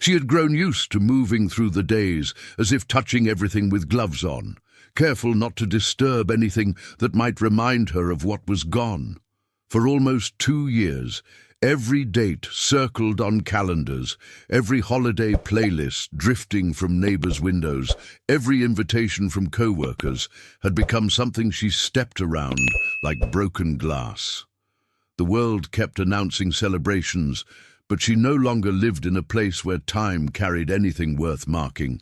She had grown used to moving through the days as if touching everything with gloves on, careful not to disturb anything that might remind her of what was gone. For almost 2 years, every date circled on calendars, every holiday playlist drifting from neighbors' windows, every invitation from co-workers had become something she stepped around like broken glass. The world kept announcing celebrations, but she no longer lived in a place where time carried anything worth marking.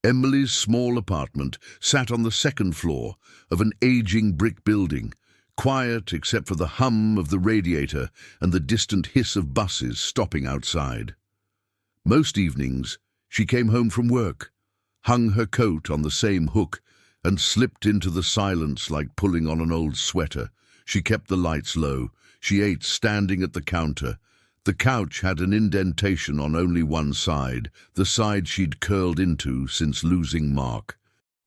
Emily's small apartment sat on the second floor of an aging brick building, quiet except for the hum of the radiator and the distant hiss of buses stopping outside. Most evenings, she came home from work, hung her coat on the same hook, and slipped into the silence like pulling on an old sweater. She kept the lights low. She ate standing at the counter. The couch had an indentation on only one side, the side she'd curled into since losing Mark.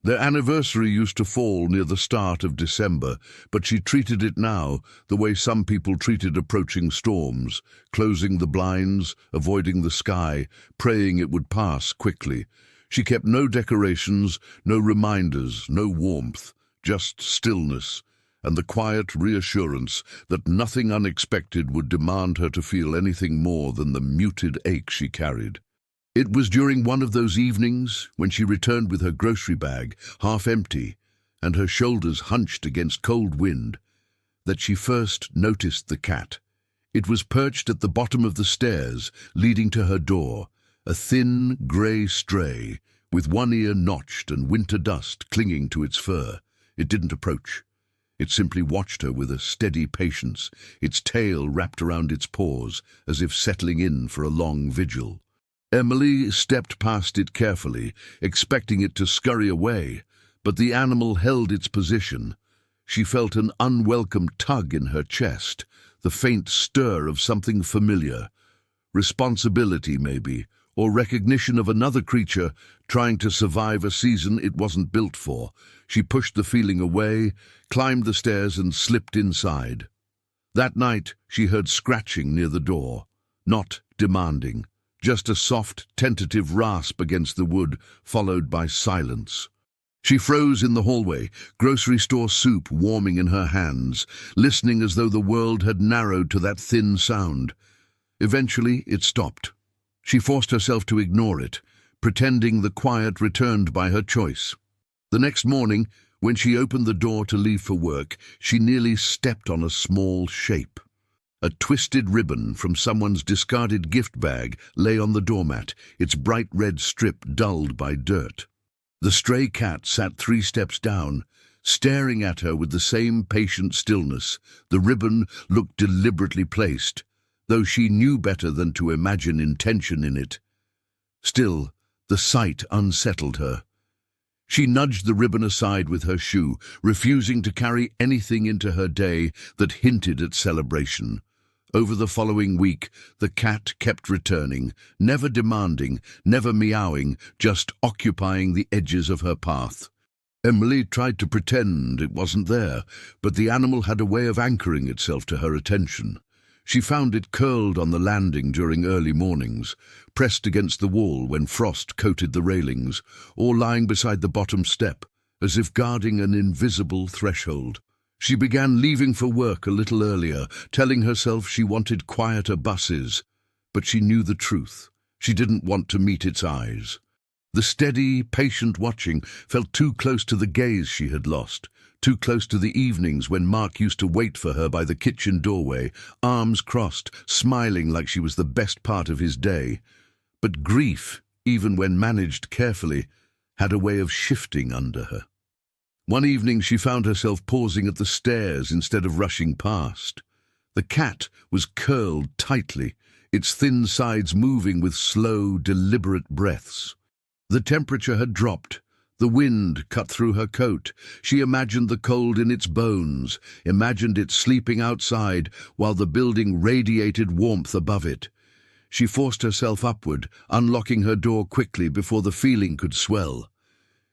Their anniversary used to fall near the start of December, but she treated it now the way some people treated approaching storms, closing the blinds, avoiding the sky, praying it would pass quickly. She kept no decorations, no reminders, no warmth, just stillness, and the quiet reassurance that nothing unexpected would demand her to feel anything more than the muted ache she carried. It was during one of those evenings, when she returned with her grocery bag, half empty, and her shoulders hunched against cold wind, that she first noticed the cat. It was perched at the bottom of the stairs leading to her door, a thin, grey stray, with one ear notched and winter dust clinging to its fur. It didn't approach. It simply watched her with a steady patience, its tail wrapped around its paws, as if settling in for a long vigil. Emily stepped past it carefully, expecting it to scurry away, but the animal held its position. She felt an unwelcome tug in her chest, the faint stir of something familiar. Responsibility, maybe, or recognition of another creature trying to survive a season it wasn't built for. She pushed the feeling away, climbed the stairs and slipped inside. That night she heard scratching near the door, not demanding, just a soft, tentative rasp against the wood, followed by silence. She froze in the hallway, grocery store soup warming in her hands, listening as though the world had narrowed to that thin sound. Eventually it stopped. She forced herself to ignore it, pretending the quiet returned by her choice. The next morning, when she opened the door to leave for work, she nearly stepped on a small shape. A twisted ribbon from someone's discarded gift bag lay on the doormat, its bright red strip dulled by dirt. The stray cat sat 3 steps down, staring at her with the same patient stillness. The ribbon looked deliberately placed, though she knew better than to imagine intention in it. Still, the sight unsettled her. She nudged the ribbon aside with her shoe, refusing to carry anything into her day that hinted at celebration. Over the following week, the cat kept returning, never demanding, never meowing, just occupying the edges of her path. Emily tried to pretend it wasn't there, but the animal had a way of anchoring itself to her attention. She found it curled on the landing during early mornings, pressed against the wall when frost coated the railings, or lying beside the bottom step, as if guarding an invisible threshold. She began leaving for work a little earlier, telling herself she wanted quieter buses, but she knew the truth. She didn't want to meet its eyes. The steady, patient watching felt too close to the gaze she had lost, too close to the evenings when Mark used to wait for her by the kitchen doorway, arms crossed, smiling like she was the best part of his day. But grief, even when managed carefully, had a way of shifting under her. One evening she found herself pausing at the stairs instead of rushing past. The cat was curled tightly, its thin sides moving with slow, deliberate breaths. The temperature had dropped. The wind cut through her coat. She imagined the cold in its bones, imagined it sleeping outside while the building radiated warmth above it. She forced herself upward, unlocking her door quickly before the feeling could swell.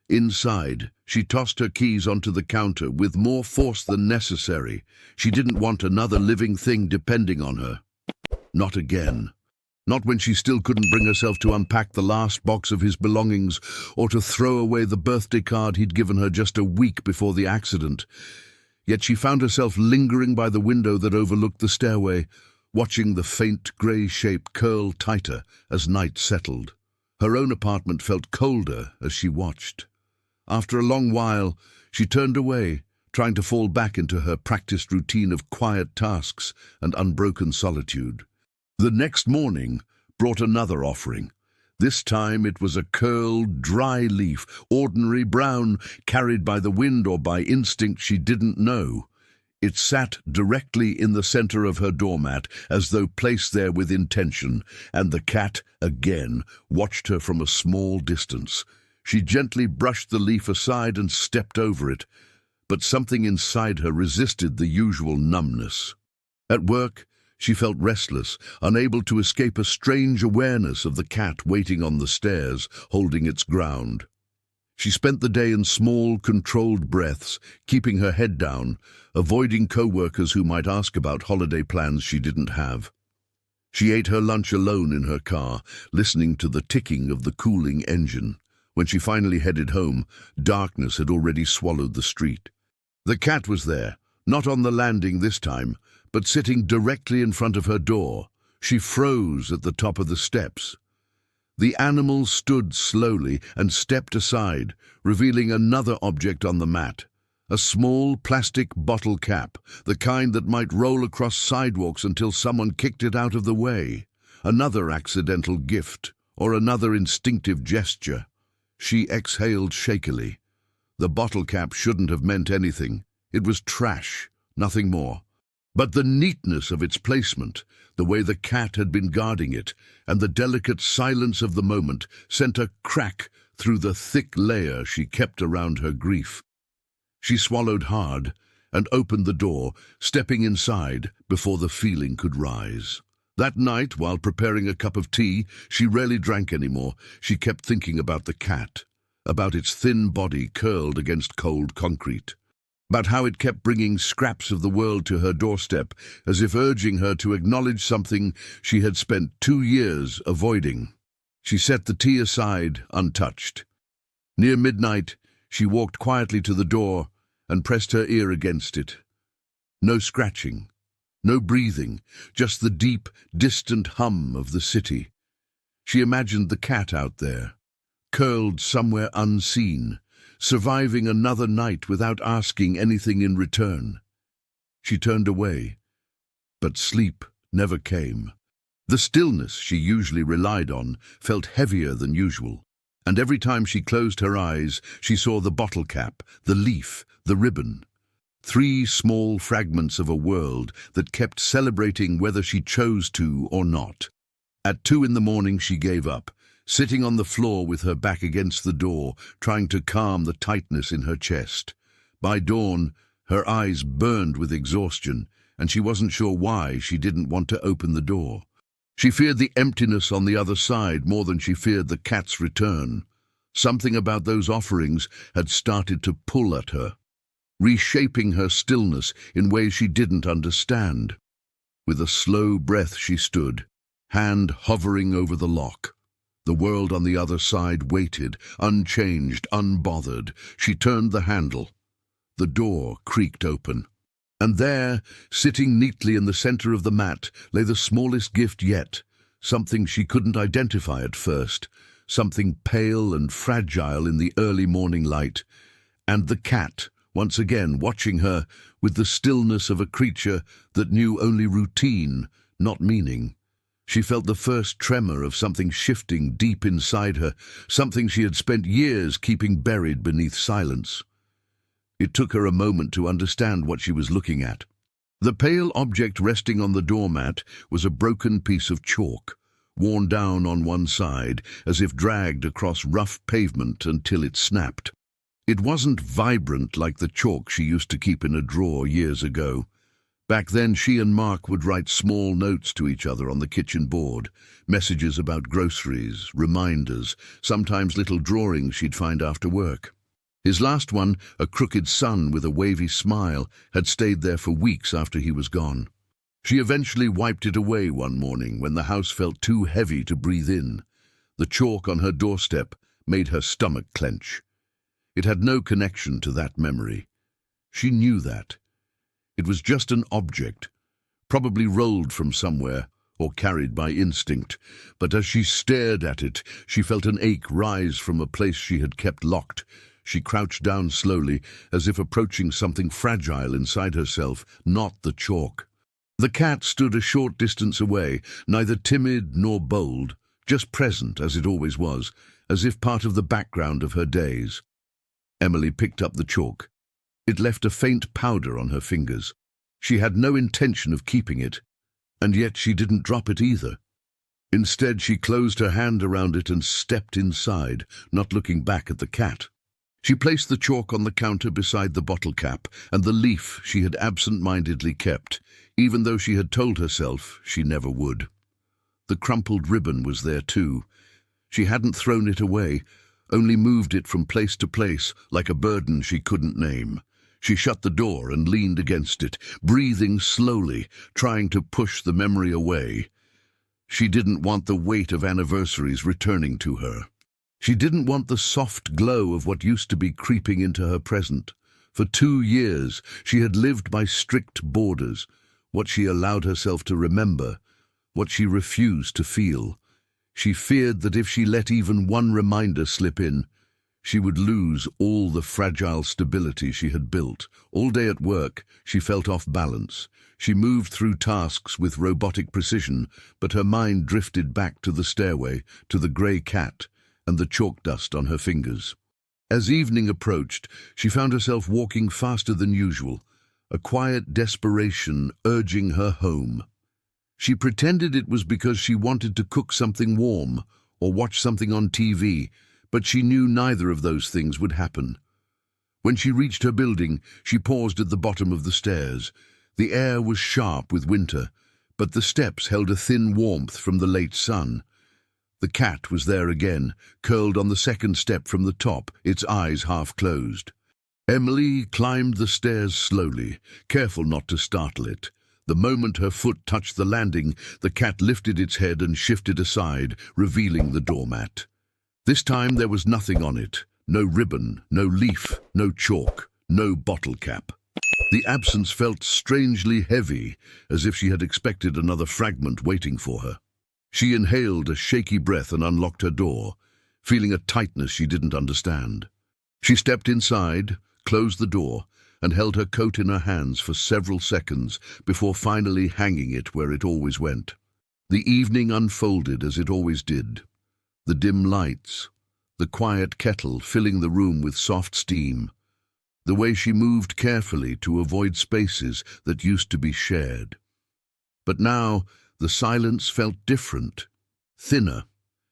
Inside, she tossed her keys onto the counter with more force than necessary. She didn't want another living thing depending on her. Not again. Not when she still couldn't bring herself to unpack the last box of his belongings or to throw away the birthday card he'd given her just a week before the accident. Yet she found herself lingering by the window that overlooked the stairway, watching the faint grey shape curl tighter as night settled. Her own apartment felt colder as she watched. After a long while, she turned away, trying to fall back into her practiced routine of quiet tasks and unbroken solitude. The next morning brought another offering. This time it was a curled, dry leaf, ordinary brown, carried by the wind or by instinct she didn't know. It sat directly in the center of her doormat, as though placed there with intention, and the cat, again, watched her from a small distance. She gently brushed the leaf aside and stepped over it, but something inside her resisted the usual numbness. At work, she felt restless, unable to escape a strange awareness of the cat waiting on the stairs, holding its ground. She spent the day in small, controlled breaths, keeping her head down, avoiding co-workers who might ask about holiday plans she didn't have. She ate her lunch alone in her car, listening to the ticking of the cooling engine. When she finally headed home, darkness had already swallowed the street. The cat was there, not on the landing this time, but sitting directly in front of her door. She froze at the top of the steps. The animal stood slowly and stepped aside, revealing another object on the mat. A small plastic bottle cap, the kind that might roll across sidewalks until someone kicked it out of the way. Another accidental gift, or another instinctive gesture. She exhaled shakily. The bottle cap shouldn't have meant anything. It was trash, nothing more. But the neatness of its placement, the way the cat had been guarding it, and the delicate silence of the moment sent a crack through the thick layer she kept around her grief. She swallowed hard and opened the door, stepping inside before the feeling could rise. That night, while preparing a cup of tea, she rarely drank anymore. She kept thinking about the cat, about its thin body curled against cold concrete, about how it kept bringing scraps of the world to her doorstep, as if urging her to acknowledge something she had spent 2 years avoiding. She set the tea aside, untouched. Near midnight, she walked quietly to the door and pressed her ear against it. No scratching, no breathing, just the deep, distant hum of the city. She imagined the cat out there, curled somewhere unseen, surviving another night without asking anything in return. She turned away, but sleep never came. The stillness she usually relied on felt heavier than usual, and every time she closed her eyes, she saw the bottle cap, the leaf, the ribbon. 3 small fragments of a world that kept celebrating whether she chose to or not. At 2 in the morning she gave up, sitting on the floor with her back against the door, trying to calm the tightness in her chest. By dawn, her eyes burned with exhaustion, and she wasn't sure why she didn't want to open the door. She feared the emptiness on the other side more than she feared the cat's return. Something about those offerings had started to pull at her, reshaping her stillness in ways she didn't understand. With a slow breath she stood, hand hovering over the lock. The world on the other side waited, unchanged, unbothered. She turned the handle. The door creaked open. And there, sitting neatly in the center of the mat, lay the smallest gift yet, something she couldn't identify at first, something pale and fragile in the early morning light, and the cat, once again watching her with the stillness of a creature that knew only routine, not meaning. She felt the first tremor of something shifting deep inside her, something she had spent years keeping buried beneath silence. It took her a moment to understand what she was looking at. The pale object resting on the doormat was a broken piece of chalk, worn down on one side, as if dragged across rough pavement until it snapped. It wasn't vibrant like the chalk she used to keep in a drawer years ago. Back then, she and Mark would write small notes to each other on the kitchen board, messages about groceries, reminders, sometimes little drawings she'd find after work. His last one, a crooked sun with a wavy smile, had stayed there for weeks after he was gone. She eventually wiped it away one morning when the house felt too heavy to breathe in. The chalk on her doorstep made her stomach clench. It had no connection to that memory. She knew that. It was just an object, probably rolled from somewhere or carried by instinct, but as she stared at it, she felt an ache rise from a place she had kept locked. She crouched down slowly, as if approaching something fragile inside herself, not the chalk. The cat stood a short distance away, neither timid nor bold, just present as it always was, as if part of the background of her days. Emily picked up the chalk. It left a faint powder on her fingers. She had no intention of keeping it, and yet she didn't drop it either. Instead, she closed her hand around it and stepped inside, not looking back at the cat. She placed the chalk on the counter beside the bottle cap and the leaf she had absent-mindedly kept, even though she had told herself she never would. The crumpled ribbon was there too. She hadn't thrown it away, only moved it from place to place like a burden she couldn't name. She shut the door and leaned against it, breathing slowly, trying to push the memory away. She didn't want the weight of anniversaries returning to her. She didn't want the soft glow of what used to be creeping into her present. For 2 years, she had lived by strict borders, what she allowed herself to remember, what she refused to feel. She feared that if she let even one reminder slip in, she would lose all the fragile stability she had built. All day at work, she felt off balance. She moved through tasks with robotic precision, but her mind drifted back to the stairway, to the grey cat, and the chalk dust on her fingers. As evening approached, she found herself walking faster than usual, a quiet desperation urging her home. She pretended it was because she wanted to cook something warm or watch something on TV, but she knew neither of those things would happen. When she reached her building, she paused at the bottom of the stairs. The air was sharp with winter, but the steps held a thin warmth from the late sun. The cat was there again, curled on the second step from the top, its eyes half closed. Emily climbed the stairs slowly, careful not to startle it. The moment her foot touched the landing, the cat lifted its head and shifted aside, revealing the doormat. This time there was nothing on it. No ribbon, no leaf, no chalk, no bottle cap. The absence felt strangely heavy, as if she had expected another fragment waiting for her. She inhaled a shaky breath and unlocked her door, feeling a tightness she didn't understand. She stepped inside, closed the door, and held her coat in her hands for several seconds before finally hanging it where it always went. The evening unfolded as it always did. The dim lights, the quiet kettle filling the room with soft steam, the way she moved carefully to avoid spaces that used to be shared. But now the silence felt different, thinner,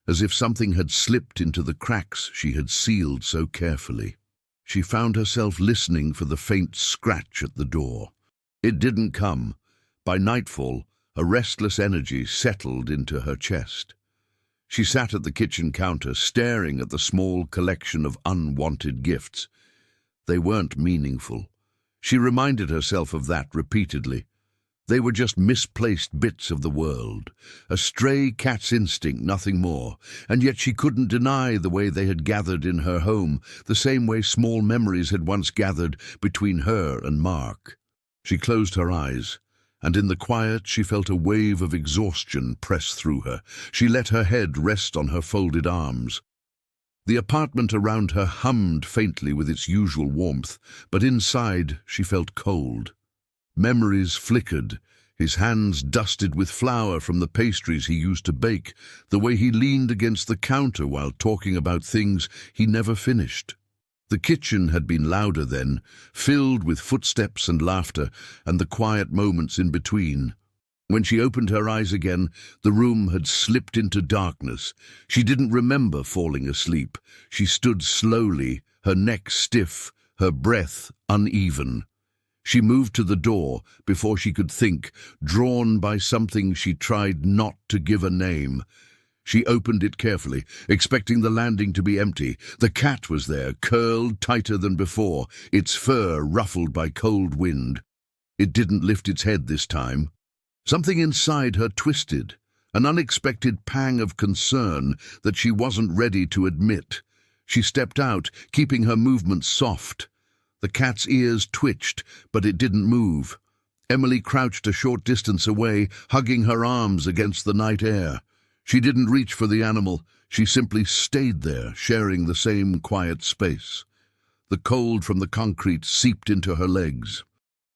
as if something had slipped into the cracks she had sealed so carefully. She found herself listening for the faint scratch at the door. It didn't come. By nightfall, a restless energy settled into her chest. She sat at the kitchen counter, staring at the small collection of unwanted gifts. They weren't meaningful. She reminded herself of that repeatedly. They were just misplaced bits of the world, a stray cat's instinct, nothing more, and yet she couldn't deny the way they had gathered in her home, the same way small memories had once gathered between her and Mark. She closed her eyes, and in the quiet she felt a wave of exhaustion press through her. She let her head rest on her folded arms. The apartment around her hummed faintly with its usual warmth, but inside she felt cold. Memories flickered, his hands dusted with flour from the pastries he used to bake, the way he leaned against the counter while talking about things he never finished. The kitchen had been louder then, filled with footsteps and laughter, and the quiet moments in between. When she opened her eyes again, the room had slipped into darkness. She didn't remember falling asleep. She stood slowly, her neck stiff, her breath uneven. She moved to the door before she could think, drawn by something she tried not to give a name. She opened it carefully, expecting the landing to be empty. The cat was there, curled tighter than before, its fur ruffled by cold wind. It didn't lift its head this time. Something inside her twisted, an unexpected pang of concern that she wasn't ready to admit. She stepped out, keeping her movements soft. The cat's ears twitched, but it didn't move. Emily crouched a short distance away, hugging her arms against the night air. She didn't reach for the animal. She simply stayed there, sharing the same quiet space. The cold from the concrete seeped into her legs.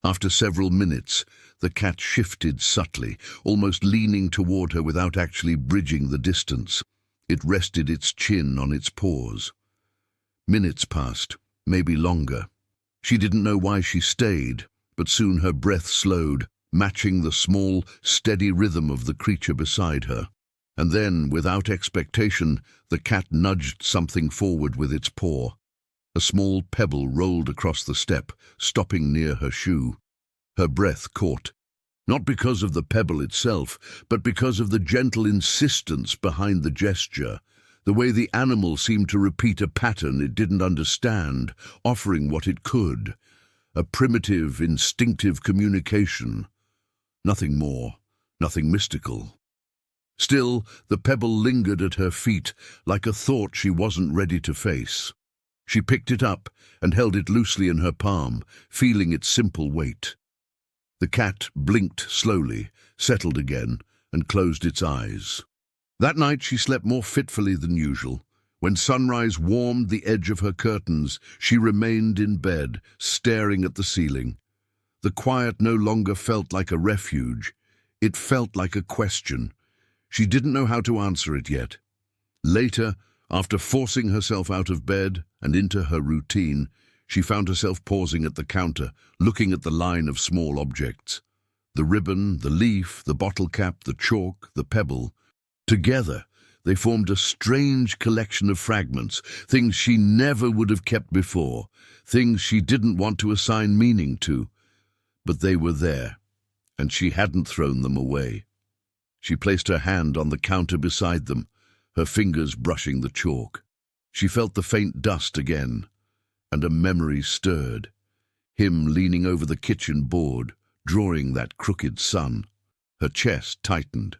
After several minutes, the cat shifted subtly, almost leaning toward her without actually bridging the distance. It rested its chin on its paws. Minutes passed, maybe longer. She didn't know why she stayed, but soon her breath slowed, matching the small, steady rhythm of the creature beside her. And then, without expectation, the cat nudged something forward with its paw. A small pebble rolled across the step, stopping near her shoe. Her breath caught, not because of the pebble itself, but because of the gentle insistence behind the gesture, the way the animal seemed to repeat a pattern it didn't understand, offering what it could. A primitive, instinctive communication. Nothing more, nothing mystical. Still, the pebble lingered at her feet, like a thought she wasn't ready to face. She picked it up and held it loosely in her palm, feeling its simple weight. The cat blinked slowly, settled again, and closed its eyes. That night she slept more fitfully than usual. When sunrise warmed the edge of her curtains, she remained in bed, staring at the ceiling. The quiet no longer felt like a refuge. It felt like a question. She didn't know how to answer it yet. Later, after forcing herself out of bed and into her routine, she found herself pausing at the counter, looking at the line of small objects. The ribbon, the leaf, the bottle cap, the chalk, the pebble. Together, they formed a strange collection of fragments, things she never would have kept before, things she didn't want to assign meaning to. But they were there, and she hadn't thrown them away. She placed her hand on the counter beside them, her fingers brushing the chalk. She felt the faint dust again, and a memory stirred. Him leaning over the kitchen board, drawing that crooked sun. Her chest tightened.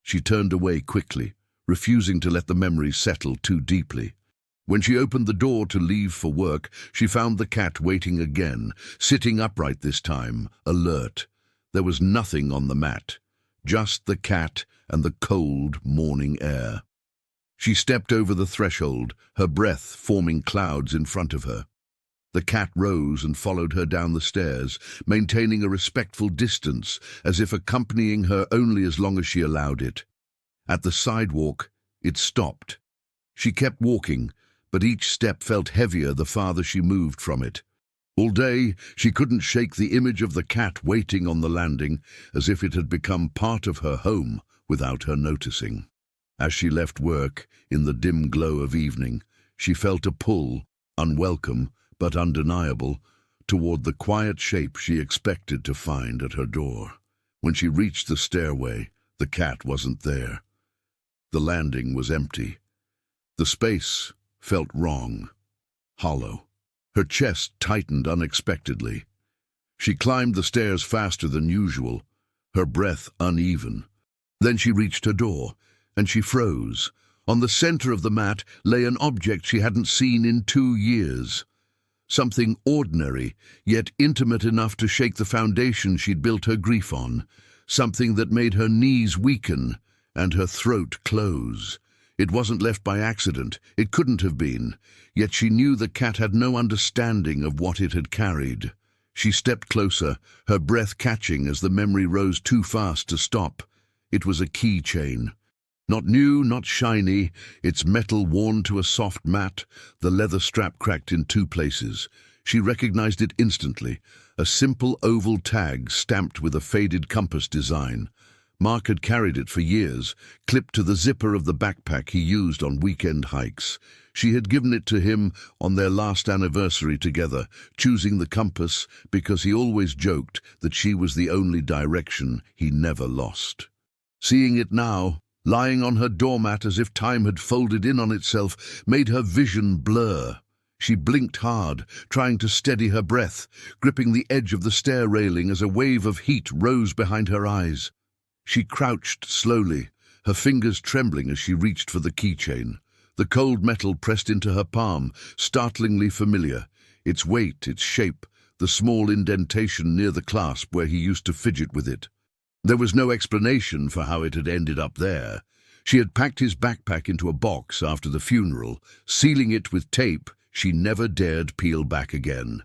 She turned away quickly, refusing to let the memory settle too deeply. When she opened the door to leave for work, she found the cat waiting again, sitting upright this time, alert. There was nothing on the mat, just the cat and the cold morning air. She stepped over the threshold, her breath forming clouds in front of her. The cat rose and followed her down the stairs, maintaining a respectful distance, as if accompanying her only as long as she allowed it. At the sidewalk, it stopped. She kept walking, but each step felt heavier the farther she moved from it. All day, she couldn't shake the image of the cat waiting on the landing, as if it had become part of her home without her noticing. As she left work, in the dim glow of evening, she felt a pull, unwelcome but undeniable, toward the quiet shape she expected to find at her door. When she reached the stairway, the cat wasn't there. The landing was empty. The space felt wrong, hollow. Her chest tightened unexpectedly. She climbed the stairs faster than usual, her breath uneven. Then she reached her door, and she froze. On the center of the mat lay an object she hadn't seen in 2 years. Something ordinary, yet intimate enough to shake the foundation she'd built her grief on. Something that made her knees weaken and her throat close. It wasn't left by accident. It couldn't have been. Yet she knew the cat had no understanding of what it had carried. She stepped closer, her breath catching as the memory rose too fast to stop. It was a keychain. Not new, not shiny, its metal worn to a soft mat, the leather strap cracked in 2 places. She recognized it instantly, a simple oval tag stamped with a faded compass design. Mark had carried it for years, clipped to the zipper of the backpack he used on weekend hikes. She had given it to him on their last anniversary together, choosing the compass because he always joked that she was the only direction he never lost. Seeing it now, lying on her doormat as if time had folded in on itself, made her vision blur. She blinked hard, trying to steady her breath, gripping the edge of the stair railing as a wave of heat rose behind her eyes. She crouched slowly, her fingers trembling as she reached for the keychain. The cold metal pressed into her palm, startlingly familiar. Its weight, its shape, the small indentation near the clasp where he used to fidget with it. There was no explanation for how it had ended up there. She had packed his backpack into a box after the funeral, sealing it with tape she never dared peel back again.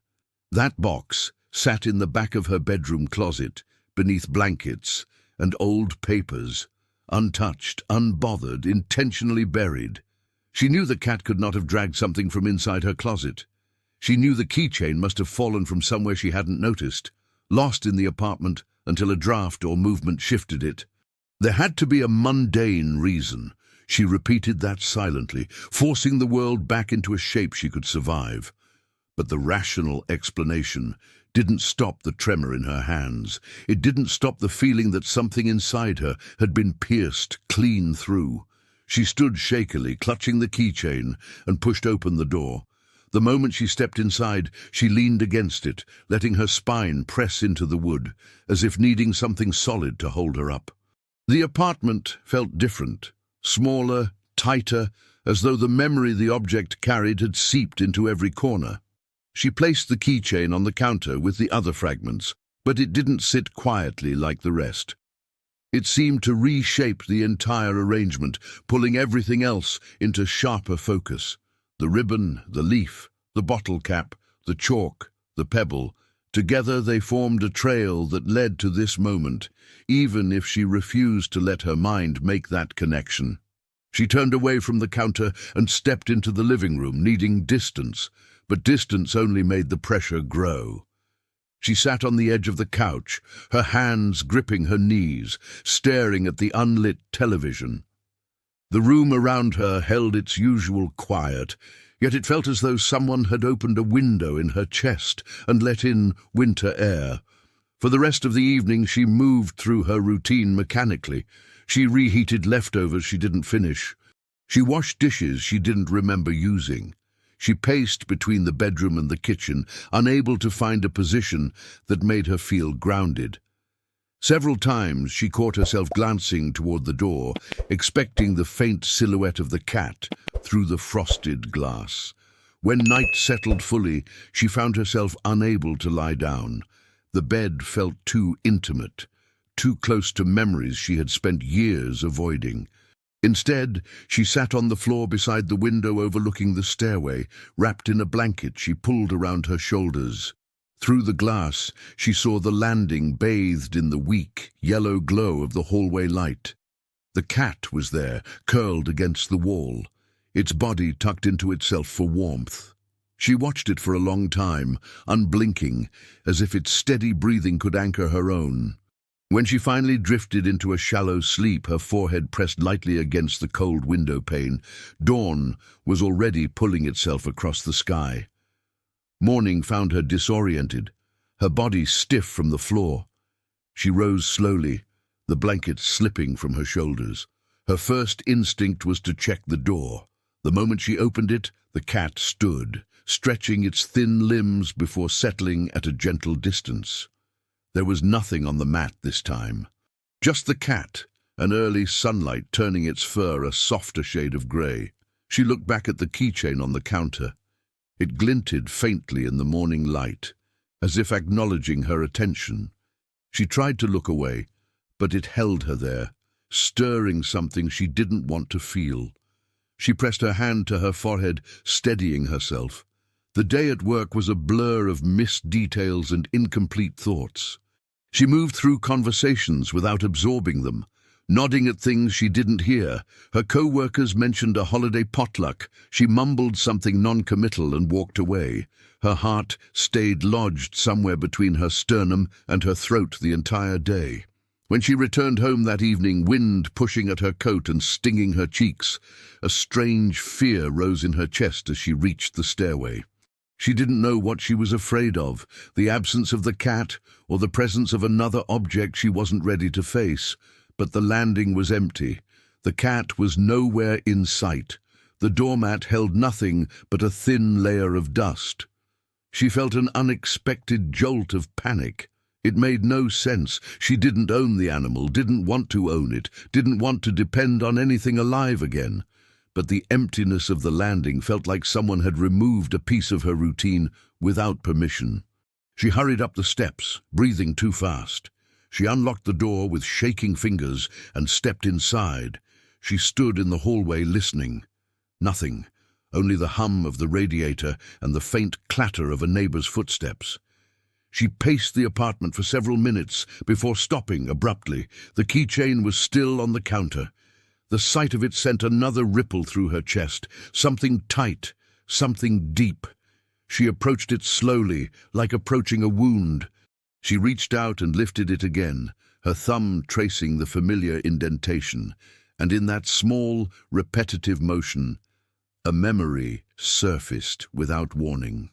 That box sat in the back of her bedroom closet, beneath blankets and old papers, untouched, unbothered, intentionally buried. She knew the cat could not have dragged something from inside her closet. She knew the keychain must have fallen from somewhere she hadn't noticed, lost in the apartment until a draft or movement shifted it. There had to be a mundane reason. She repeated that silently, forcing the world back into a shape she could survive. But the rational explanation didn't stop the tremor in her hands. It didn't stop the feeling that something inside her had been pierced clean through. She stood shakily, clutching the keychain, and pushed open the door. The moment she stepped inside, she leaned against it, letting her spine press into the wood, as if needing something solid to hold her up. The apartment felt different, smaller, tighter, as though the memory the object carried had seeped into every corner. She placed the keychain on the counter with the other fragments, but it didn't sit quietly like the rest. It seemed to reshape the entire arrangement, pulling everything else into sharper focus. The ribbon, the leaf, the bottle cap, the chalk, the pebble, together they formed a trail that led to this moment, even if she refused to let her mind make that connection. She turned away from the counter and stepped into the living room, needing distance, but distance only made the pressure grow. She sat on the edge of the couch, her hands gripping her knees, staring at the unlit television. The room around her held its usual quiet, yet it felt as though someone had opened a window in her chest and let in winter air. For the rest of the evening she moved through her routine mechanically. She reheated leftovers she didn't finish. She washed dishes she didn't remember using. She paced between the bedroom and the kitchen, unable to find a position that made her feel grounded. Several times she caught herself glancing toward the door, expecting the faint silhouette of the cat through the frosted glass. When night settled fully, she found herself unable to lie down. The bed felt too intimate, too close to memories she had spent years avoiding. Instead, she sat on the floor beside the window overlooking the stairway, wrapped in a blanket she pulled around her shoulders. Through the glass, she saw the landing bathed in the weak, yellow glow of the hallway light. The cat was there, curled against the wall, its body tucked into itself for warmth. She watched it for a long time, unblinking, as if its steady breathing could anchor her own. When she finally drifted into a shallow sleep, her forehead pressed lightly against the cold window pane. Dawn was already pulling itself across the sky. Morning found her disoriented, her body stiff from the floor. She rose slowly, the blanket slipping from her shoulders. Her first instinct was to check the door. The moment she opened it, the cat stood, stretching its thin limbs before settling at a gentle distance. There was nothing on the mat this time. Just the cat, and early sunlight turning its fur a softer shade of grey. She looked back at the keychain on the counter. It glinted faintly in the morning light, as if acknowledging her attention. She tried to look away, but it held her there, stirring something she didn't want to feel. She pressed her hand to her forehead, steadying herself. The day at work was a blur of missed details and incomplete thoughts. She moved through conversations without absorbing them, nodding at things she didn't hear. Her co-workers mentioned a holiday potluck. She mumbled something non-committal and walked away. Her heart stayed lodged somewhere between her sternum and her throat the entire day. When she returned home that evening, wind pushing at her coat and stinging her cheeks, a strange fear rose in her chest as she reached the stairway. She didn't know what she was afraid of, the absence of the cat or the presence of another object she wasn't ready to face. But the landing was empty. The cat was nowhere in sight. The doormat held nothing but a thin layer of dust. She felt an unexpected jolt of panic. It made no sense. She didn't own the animal, didn't want to own it, didn't want to depend on anything alive again. But the emptiness of the landing felt like someone had removed a piece of her routine without permission. She hurried up the steps, breathing too fast. She unlocked the door with shaking fingers and stepped inside. She stood in the hallway listening. Nothing, only the hum of the radiator and the faint clatter of a neighbor's footsteps. She paced the apartment for several minutes before stopping abruptly. The keychain was still on the counter. The sight of it sent another ripple through her chest, something tight, something deep. She approached it slowly, like approaching a wound. She reached out and lifted it again, her thumb tracing the familiar indentation, and in that small, repetitive motion, a memory surfaced without warning.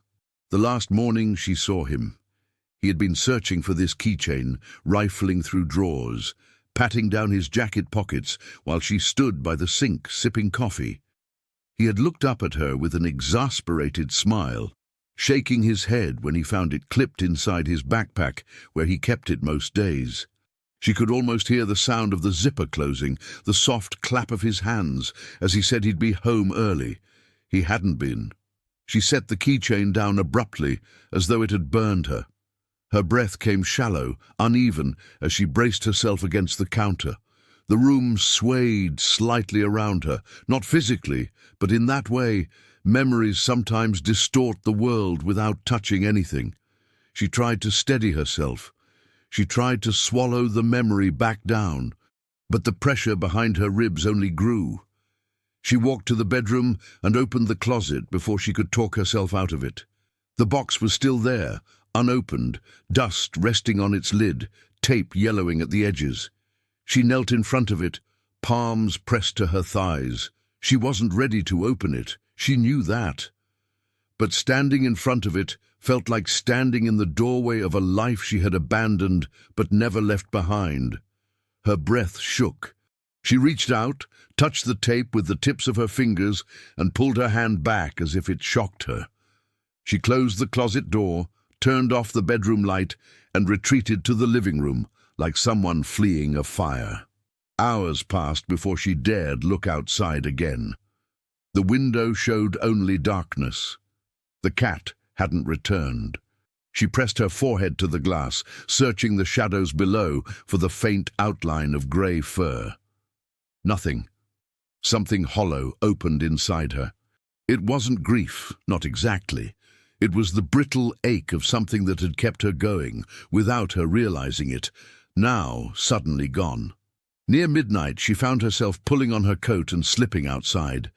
The last morning she saw him. He had been searching for this keychain, rifling through drawers, patting down his jacket pockets while she stood by the sink sipping coffee. He had looked up at her with an exasperated smile, shaking his head when he found it clipped inside his backpack where he kept it most days. She could almost hear the sound of the zipper closing, the soft clap of his hands as he said he'd be home early. He hadn't been. She set the keychain down abruptly, as though it had burned her. Her breath came shallow, uneven, as she braced herself against the counter. The room swayed slightly around her, not physically, but in that way, memories sometimes distort the world without touching anything. She tried to steady herself. She tried to swallow the memory back down, but the pressure behind her ribs only grew. She walked to the bedroom and opened the closet before she could talk herself out of it. The box was still there, unopened, dust resting on its lid, tape yellowing at the edges. She knelt in front of it, palms pressed to her thighs. She wasn't ready to open it. She knew that. But standing in front of it felt like standing in the doorway of a life she had abandoned but never left behind. Her breath shook. She reached out, touched the tape with the tips of her fingers, and pulled her hand back as if it shocked her. She closed the closet door, turned off the bedroom light, and retreated to the living room, like someone fleeing a fire. Hours passed before she dared look outside again. The window showed only darkness. The cat hadn't returned. She pressed her forehead to the glass, searching the shadows below for the faint outline of grey fur. Nothing. Something hollow opened inside her. It wasn't grief, not exactly. It was the brittle ache of something that had kept her going, without her realizing it, now suddenly gone. Near midnight, she found herself pulling on her coat and slipping outside.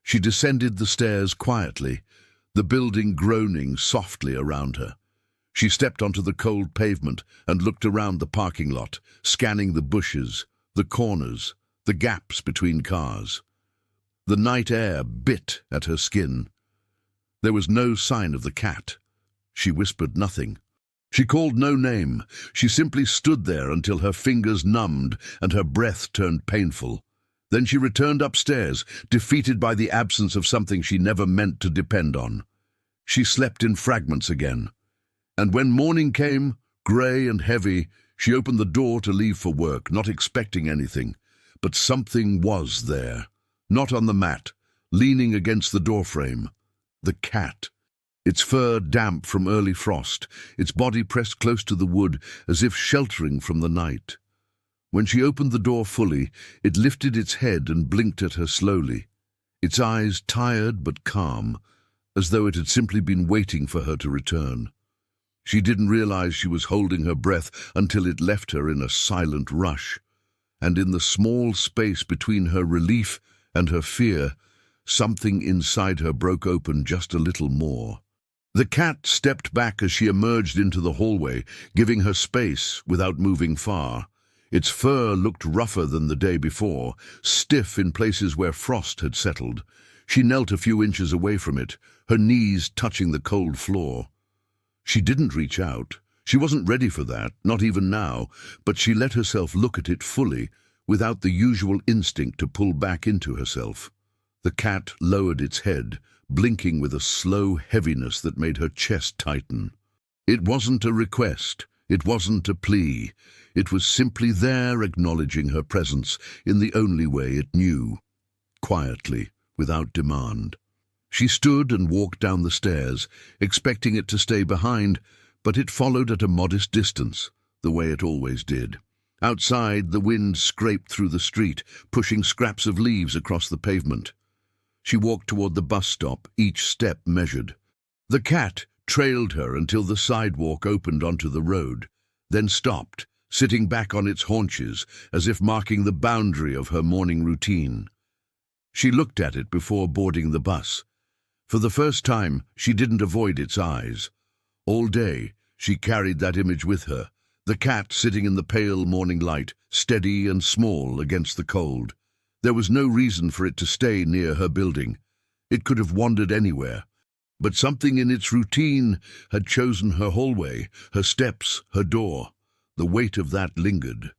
She descended the stairs quietly, the building groaning softly around her. She stepped onto the cold pavement and looked around the parking lot, scanning the bushes, the corners, the gaps between cars. The night air bit at her skin. There was no sign of the cat. She whispered nothing. She called no name. She simply stood there until her fingers numbed and her breath turned painful. Then she returned upstairs, defeated by the absence of something she never meant to depend on. She slept in fragments again. And when morning came, grey and heavy, she opened the door to leave for work, not expecting anything. But something was there, not on the mat, leaning against the doorframe. The cat. Its fur damp from early frost, its body pressed close to the wood as if sheltering from the night. When she opened the door fully, it lifted its head and blinked at her slowly, its eyes tired but calm, as though it had simply been waiting for her to return. She didn't realize she was holding her breath until it left her in a silent rush, and in the small space between her relief and her fear, something inside her broke open just a little more. The cat stepped back as she emerged into the hallway, giving her space without moving far. Its fur looked rougher than the day before, stiff in places where frost had settled. She knelt a few inches away from it, her knees touching the cold floor. She didn't reach out. She wasn't ready for that, not even now, but she let herself look at it fully, without the usual instinct to pull back into herself. The cat lowered its head, blinking with a slow heaviness that made her chest tighten. It wasn't a request, It wasn't a plea. It was simply there, acknowledging her presence in the only way it knew, quietly, without demand. She stood and walked down the stairs, expecting it to stay behind, but it followed at a modest distance, the way it always did. Outside, the wind scraped through the street, pushing scraps of leaves across the pavement. She walked toward the bus stop, each step measured. The cat trailed her until the sidewalk opened onto the road, then stopped, sitting back on its haunches, as if marking the boundary of her morning routine. She looked at it before boarding the bus. For the first time, she didn't avoid its eyes. All day, she carried that image with her, the cat sitting in the pale morning light, steady and small against the cold. There was no reason for it to stay near her building. It could have wandered anywhere. But something in its routine had chosen her hallway, her steps, her door. The weight of that lingered.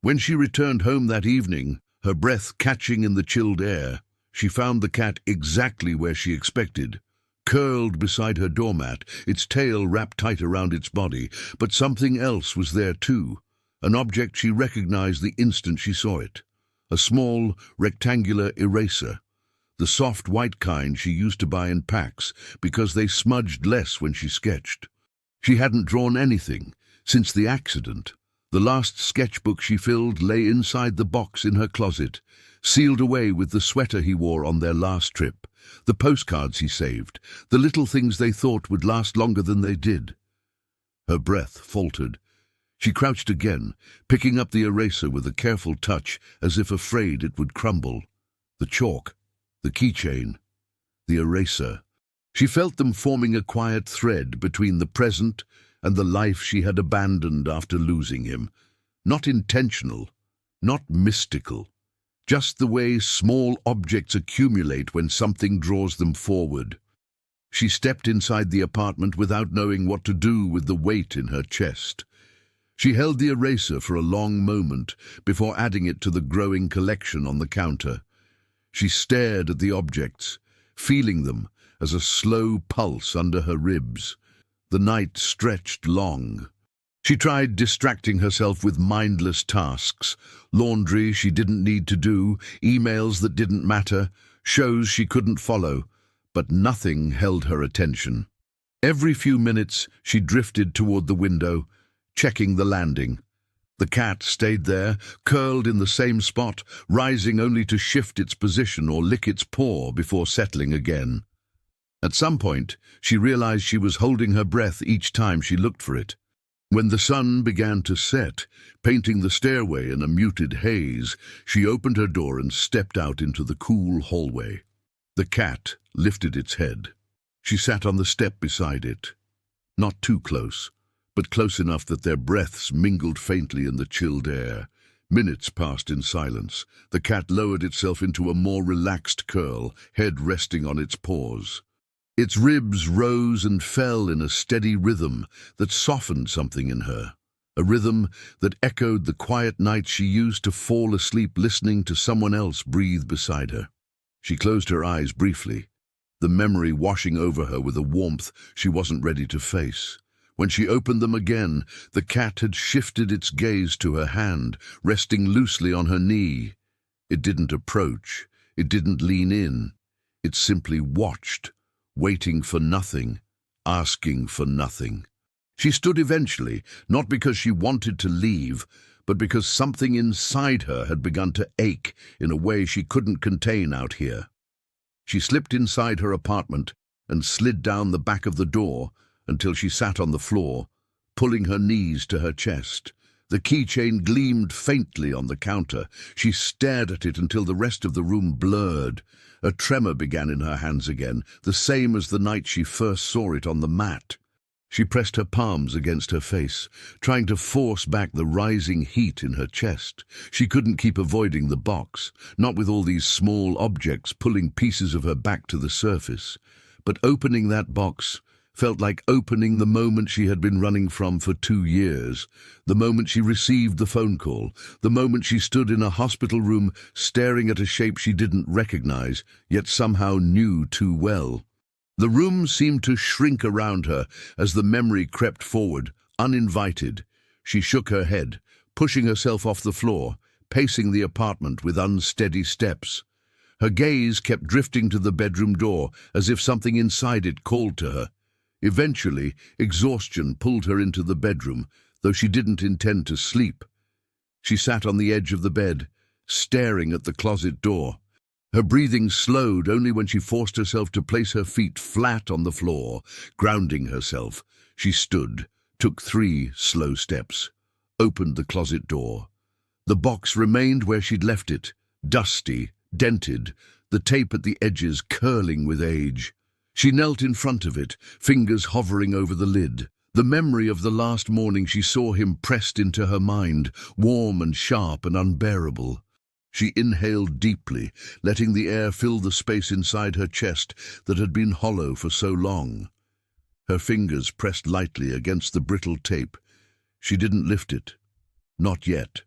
When she returned home that evening, her breath catching in the chilled air, she found the cat exactly where she expected, curled beside her doormat, its tail wrapped tight around its body. But something else was there too, an object she recognized the instant she saw it. A small, rectangular eraser, the soft white kind she used to buy in packs because they smudged less when she sketched. She hadn't drawn anything since the accident. The last sketchbook she filled lay inside the box in her closet, sealed away with the sweater he wore on their last trip, the postcards he saved, the little things they thought would last longer than they did. Her breath faltered. She crouched again, picking up the eraser with a careful touch as if afraid it would crumble. The chalk, the keychain, the eraser. She felt them forming a quiet thread between the present and the life she had abandoned after losing him. Not intentional, not mystical, just the way small objects accumulate when something draws them forward. She stepped inside the apartment without knowing what to do with the weight in her chest. She held the eraser for a long moment before adding it to the growing collection on the counter. She stared at the objects, feeling them as a slow pulse under her ribs. The night stretched long. She tried distracting herself with mindless tasks, laundry she didn't need to do, emails that didn't matter, shows she couldn't follow, but nothing held her attention. Every few minutes she drifted toward the window, checking the landing. The cat stayed there, curled in the same spot, rising only to shift its position or lick its paw before settling again. At some point, she realized she was holding her breath each time she looked for it. When the sun began to set, painting the stairway in a muted haze, she opened her door and stepped out into the cool hallway. The cat lifted its head. She sat on the step beside it. Not too close, but close enough that their breaths mingled faintly in the chilled air. Minutes passed in silence. The cat lowered itself into a more relaxed curl, head resting on its paws. Its ribs rose and fell in a steady rhythm that softened something in her, a rhythm that echoed the quiet nights she used to fall asleep listening to someone else breathe beside her. She closed her eyes briefly, the memory washing over her with a warmth she wasn't ready to face. When she opened them again, the cat had shifted its gaze to her hand, resting loosely on her knee. It didn't approach, it didn't lean in, it simply watched, waiting for nothing, asking for nothing. She stood eventually, not because she wanted to leave, but because something inside her had begun to ache in a way she couldn't contain out here. She slipped inside her apartment and slid down the back of the door until she sat on the floor, pulling her knees to her chest. The keychain gleamed faintly on the counter. She stared at it until the rest of the room blurred. A tremor began in her hands again, the same as the night she first saw it on the mat. She pressed her palms against her face, trying to force back the rising heat in her chest. She couldn't keep avoiding the box, not with all these small objects pulling pieces of her back to the surface. But opening that box felt like opening the moment she had been running from for 2 years, the moment she received the phone call, the moment she stood in a hospital room staring at a shape she didn't recognize, yet somehow knew too well. The room seemed to shrink around her as the memory crept forward, uninvited. She shook her head, pushing herself off the floor, pacing the apartment with unsteady steps. Her gaze kept drifting to the bedroom door, as if something inside it called to her. Eventually, exhaustion pulled her into the bedroom, though she didn't intend to sleep. She sat on the edge of the bed, staring at the closet door. Her breathing slowed only when she forced herself to place her feet flat on the floor, grounding herself. She stood, took 3 slow steps, opened the closet door. The box remained where she'd left it, dusty, dented, the tape at the edges curling with age. She knelt in front of it, fingers hovering over the lid. The memory of the last morning she saw him pressed into her mind, warm and sharp and unbearable. She inhaled deeply, letting the air fill the space inside her chest that had been hollow for so long. Her fingers pressed lightly against the brittle tape. She didn't lift it. Not yet.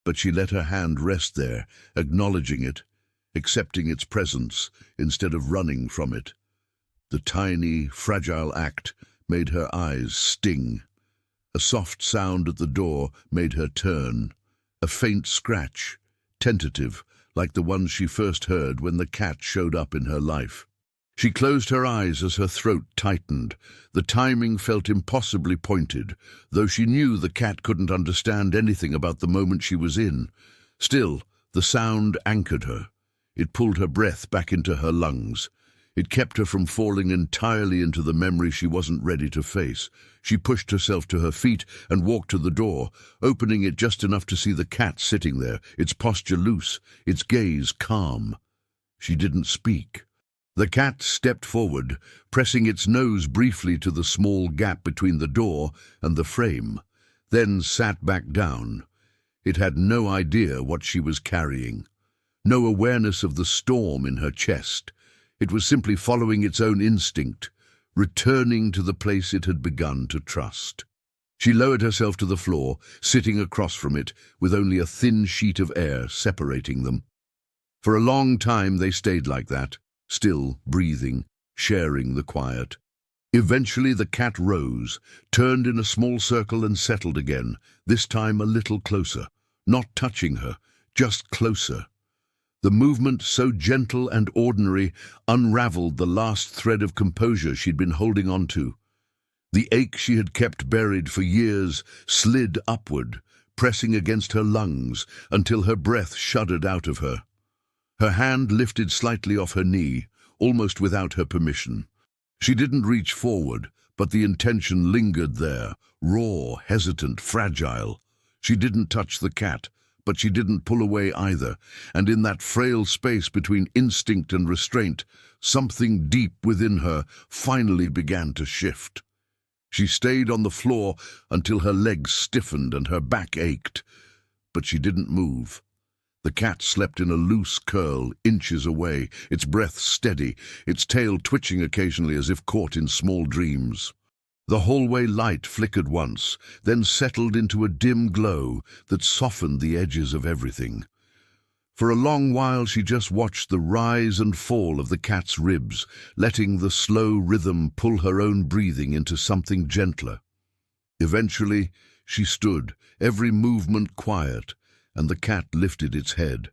But she let her hand rest there, acknowledging it, accepting its presence instead of running from it. The tiny, fragile act made her eyes sting. A soft sound at the door made her turn. A faint scratch, tentative, like the one she first heard when the cat showed up in her life. She closed her eyes as her throat tightened. The timing felt impossibly pointed, though she knew the cat couldn't understand anything about the moment she was in. Still, the sound anchored her. It pulled her breath back into her lungs. It kept her from falling entirely into the memory she wasn't ready to face. She pushed herself to her feet and walked to the door, opening it just enough to see the cat sitting there, its posture loose, its gaze calm. She didn't speak. The cat stepped forward, pressing its nose briefly to the small gap between the door and the frame, then sat back down. It had no idea what she was carrying, no awareness of the storm in her chest. It was simply following its own instinct, returning to the place it had begun to trust. She lowered herself to the floor, sitting across from it, with only a thin sheet of air separating them. For a long time they stayed like that, still breathing, sharing the quiet. Eventually the cat rose, turned in a small circle and settled again, this time a little closer, not touching her, just closer. The movement, so gentle and ordinary, unraveled the last thread of composure she'd been holding on to. The ache she had kept buried for years slid upward, pressing against her lungs until her breath shuddered out of her. Her hand lifted slightly off her knee, almost without her permission. She didn't reach forward, but the intention lingered there, raw, hesitant, fragile. She didn't touch the cat, but she didn't pull away either, and in that frail space between instinct and restraint, something deep within her finally began to shift. She stayed on the floor until her legs stiffened and her back ached, but she didn't move. The cat slept in a loose curl, inches away, its breath steady, its tail twitching occasionally as if caught in small dreams. The hallway light flickered once, then settled into a dim glow that softened the edges of everything. For a long while she just watched the rise and fall of the cat's ribs, letting the slow rhythm pull her own breathing into something gentler. Eventually she stood, every movement quiet, and the cat lifted its head.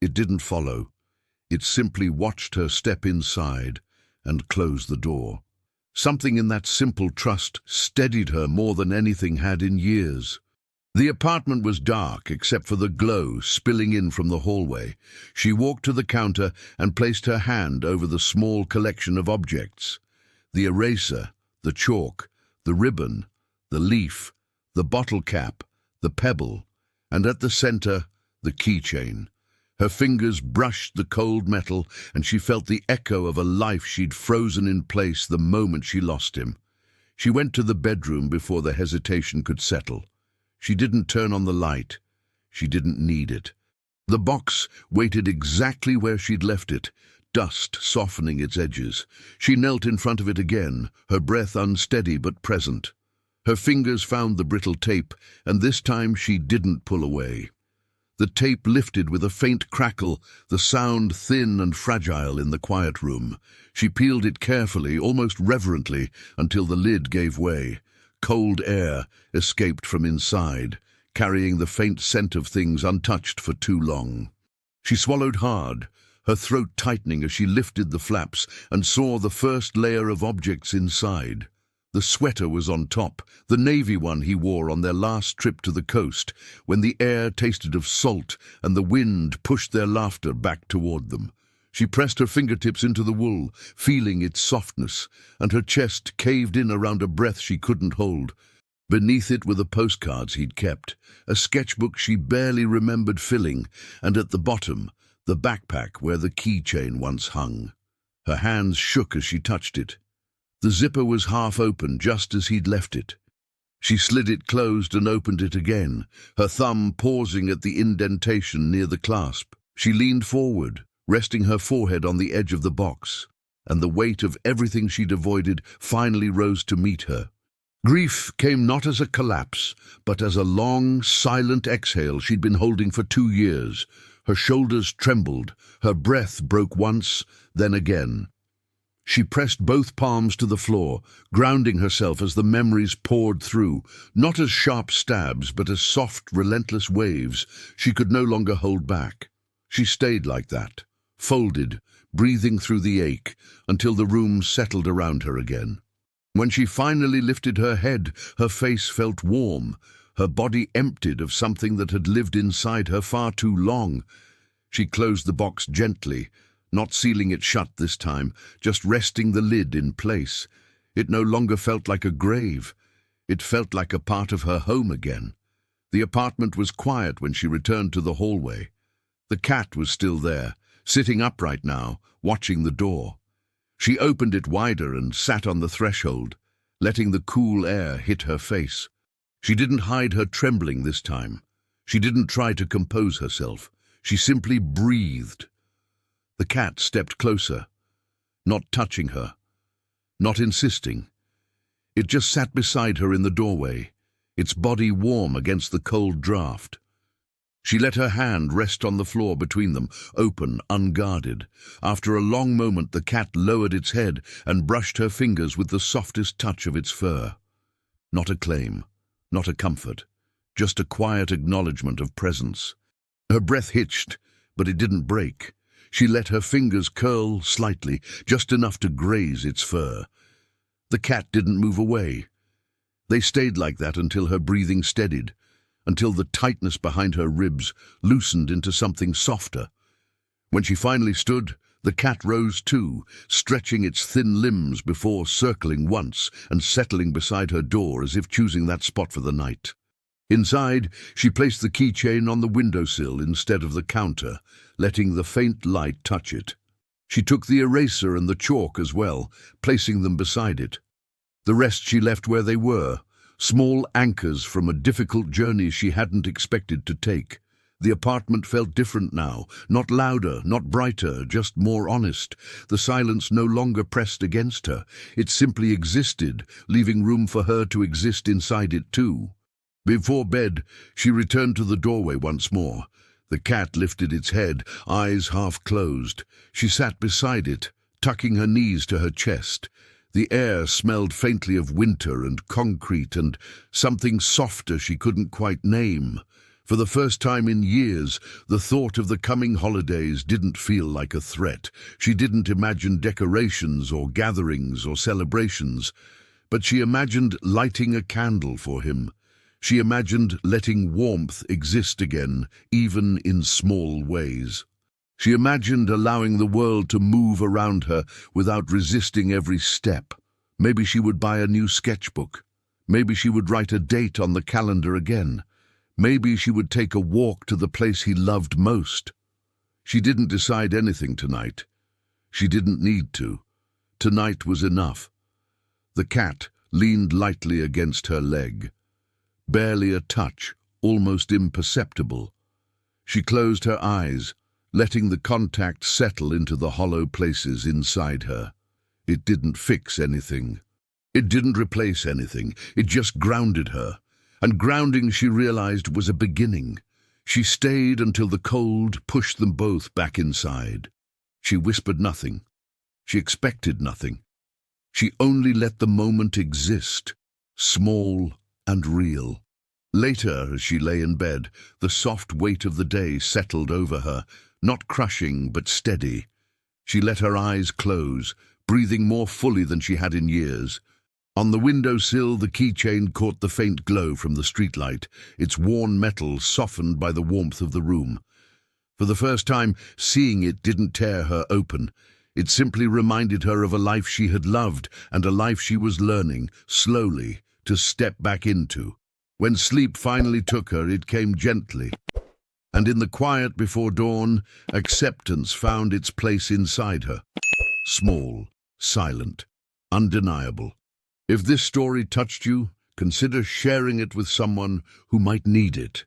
It didn't follow. It simply watched her step inside and close the door. Something in that simple trust steadied her more than anything had in years. The apartment was dark except for the glow spilling in from the hallway. She walked to the counter and placed her hand over the small collection of objects. The eraser, the chalk, the ribbon, the leaf, the bottle cap, the pebble, and at the center, the keychain. Her fingers brushed the cold metal, and she felt the echo of a life she'd frozen in place the moment she lost him. She went to the bedroom before the hesitation could settle. She didn't turn on the light. She didn't need it. The box waited exactly where she'd left it, dust softening its edges. She knelt in front of it again, her breath unsteady but present. Her fingers found the brittle tape, and this time she didn't pull away. The tape lifted with a faint crackle, the sound thin and fragile in the quiet room. She peeled it carefully, almost reverently, until the lid gave way. cold air escaped from inside, carrying the faint scent of things untouched for too long. She swallowed hard, her throat tightening as she lifted the flaps and saw the first layer of objects inside. The sweater was on top, the navy one he wore on their last trip to the coast, when the air tasted of salt and the wind pushed their laughter back toward them. She pressed her fingertips into the wool, feeling its softness, and her chest caved in around a breath she couldn't hold. Beneath it were the postcards he'd kept, a sketchbook she barely remembered filling, and at the bottom, the backpack where the keychain once hung. Her hands shook as she touched it. The zipper was half open, just as he'd left it. She slid it closed and opened it again, her thumb pausing at the indentation near the clasp. She leaned forward, resting her forehead on the edge of the box, and the weight of everything she'd avoided finally rose to meet her. Grief came not as a collapse, but as a long, silent exhale she'd been holding for 2 years. Her shoulders trembled, her breath broke once, then again. She pressed both palms to the floor, grounding herself as the memories poured through, not as sharp stabs, but as soft, relentless waves she could no longer hold back. She stayed like that, folded, breathing through the ache, until the room settled around her again. When she finally lifted her head, her face felt warm, her body emptied of something that had lived inside her far too long. She closed the box gently, not sealing it shut this time, just resting the lid in place. It no longer felt like a grave. It felt like a part of her home again. The apartment was quiet when she returned to the hallway. The cat was still there, sitting upright now, watching the door. She opened it wider and sat on the threshold, letting the cool air hit her face. She didn't hide her trembling this time. She didn't try to compose herself. She simply breathed. The cat stepped closer, not touching her, not insisting. It just sat beside her in the doorway, its body warm against the cold draft. She let her hand rest on the floor between them, open, unguarded. After a long moment, the cat lowered its head and brushed her fingers with the softest touch of its fur. Not a claim, not a comfort, just a quiet acknowledgement of presence. Her breath hitched, but it didn't break. She let her fingers curl slightly, just enough to graze its fur. The cat didn't move away. They stayed like that until her breathing steadied, until the tightness behind her ribs loosened into something softer. When she finally stood, the cat rose too, stretching its thin limbs before circling once and settling beside her door as if choosing that spot for the night. Inside, she placed the keychain on the windowsill instead of the counter, letting the faint light touch it. She took the eraser and the chalk as well, placing them beside it. The rest she left where they were, small anchors from a difficult journey she hadn't expected to take. The apartment felt different now, not louder, not brighter, just more honest. The silence no longer pressed against her. It simply existed, leaving room for her to exist inside it too. Before bed, she returned to the doorway once more. The cat lifted its head, eyes half closed. She sat beside it, tucking her knees to her chest. The air smelled faintly of winter and concrete and something softer she couldn't quite name. For the first time in years, the thought of the coming holidays didn't feel like a threat. She didn't imagine decorations or gatherings or celebrations, but she imagined lighting a candle for him. She imagined letting warmth exist again, even in small ways. She imagined allowing the world to move around her without resisting every step. Maybe she would buy a new sketchbook. Maybe she would write a date on the calendar again. Maybe she would take a walk to the place he loved most. She didn't decide anything tonight. She didn't need to. Tonight was enough. The cat leaned lightly against her leg. Barely a touch, almost imperceptible. She closed her eyes, letting the contact settle into the hollow places inside her. It didn't fix anything. It didn't replace anything. It just grounded her. And grounding, she realized, was a beginning. She stayed until the cold pushed them both back inside. She whispered nothing. She expected nothing. She only let the moment exist, small and real. Later, as she lay in bed, the soft weight of the day settled over her, not crushing but steady. She let her eyes close, breathing more fully than she had in years. On the windowsill, the keychain caught the faint glow from the streetlight, its worn metal softened by the warmth of the room. For the first time, seeing it didn't tear her open. It simply reminded her of a life she had loved and a life she was learning, slowly, to step back into. When sleep finally took her, it came gently. And in the quiet before dawn, acceptance found its place inside her. Small, silent, undeniable. If this story touched you, consider sharing it with someone who might need it.